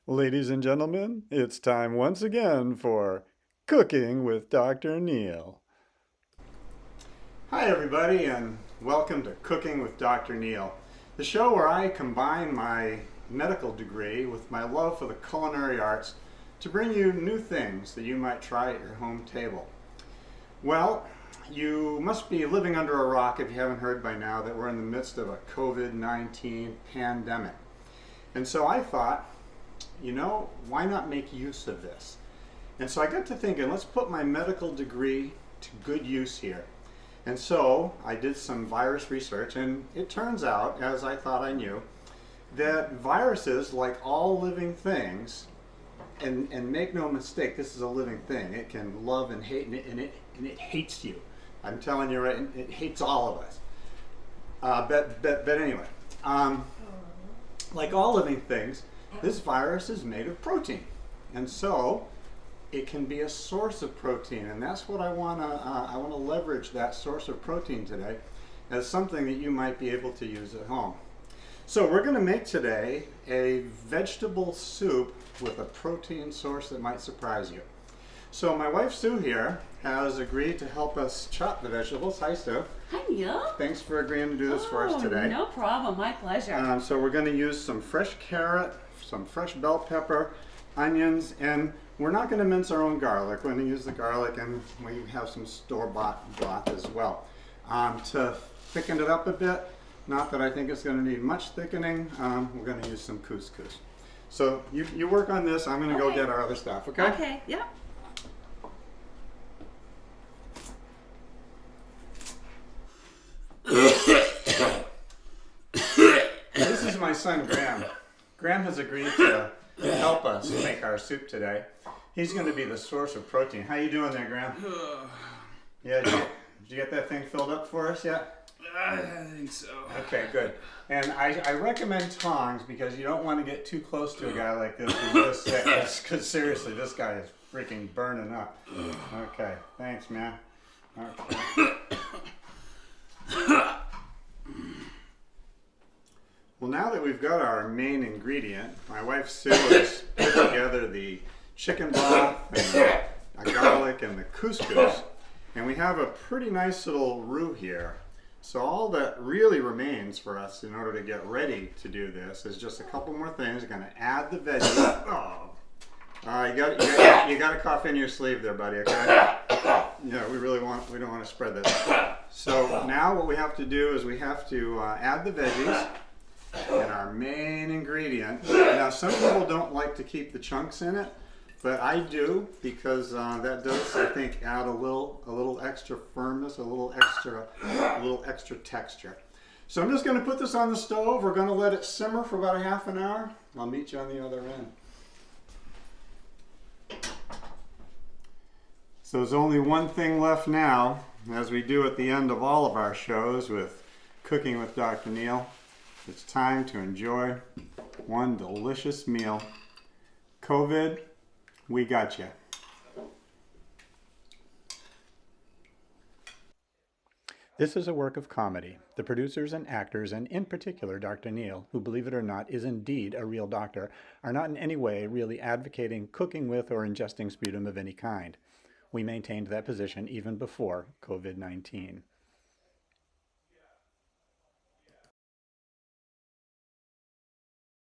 Ladies and gentlemen, it's time once again for Cooking with Dr. Neil. Hi, everybody, and welcome to Cooking with Dr. Neil, the show where I combine my medical degree with my love for the culinary arts to bring you new things that you might try at your home table. Well, you must be living under a rock if you haven't heard by now that we're in the midst of a COVID-19 pandemic. And so I thought, why not make use of this? And so I got to thinking, let's put my medical degree to good use here. And so I did some virus research, and it turns out, as I thought I knew, that viruses, like all living things, and make no mistake, this is a living thing. It can love and hate, and it hates you. I'm telling you, right? It hates all of us. But anyway, like all living things, this virus is made of protein, and so it can be a source of protein, and that's what I want to leverage, that source of protein today, as something that you might be able to use at home. So we're going to make today a vegetable soup with a protein source that might surprise you. So my wife Sue here has agreed to help us chop the vegetables. Hi, Sue. Hi, Neil. Thanks for agreeing to do this for us today. No problem. My pleasure. So we're going to use some fresh carrot, some fresh bell pepper, onions, and we're not going to mince our own garlic. We're going to use the garlic, and we have some store-bought broth as well. To thicken it up a bit, not that I think it's going to need much thickening, we're going to use some couscous. So you work on this. I'm going to go get our other stuff, okay? Okay, yep. This is my son, Graham. Graham has agreed to help us make our soup today. He's going to be the source of protein. How you doing there, Graham? Yeah, did you get that thing filled up for us yet? I think so. Okay, good. And I recommend tongs because you don't want to get too close to a guy like this who's this sick. Because seriously, this guy is freaking burning up. Okay, thanks, man. Okay. Well, now that we've got our main ingredient, my wife Sue has put together the chicken broth and the garlic and the couscous, and we have a pretty nice little roux here. So all that really remains for us in order to get ready to do this is just a couple more things. We're going to add the veggies. Oh, you got a cough in your sleeve there, buddy. Okay. Yeah, we don't want to spread this. So now what we have to do is we have to add the veggies. And our main ingredient. Now, some people don't like to keep the chunks in it, but I do because that does, I think, add a little extra firmness, a little extra texture. So I'm just going to put this on the stove. We're going to let it simmer for about a half an hour. I'll meet you on the other end. So there's only one thing left now, as we do at the end of all of our shows with Cooking with Dr. Neil. It's time to enjoy one delicious meal. COVID, we got you. This is a work of comedy. The producers and actors, and in particular Dr. Neil, who, believe it or not, is indeed a real doctor, are not in any way really advocating cooking with or ingesting sputum of any kind. We maintained that position even before COVID-19.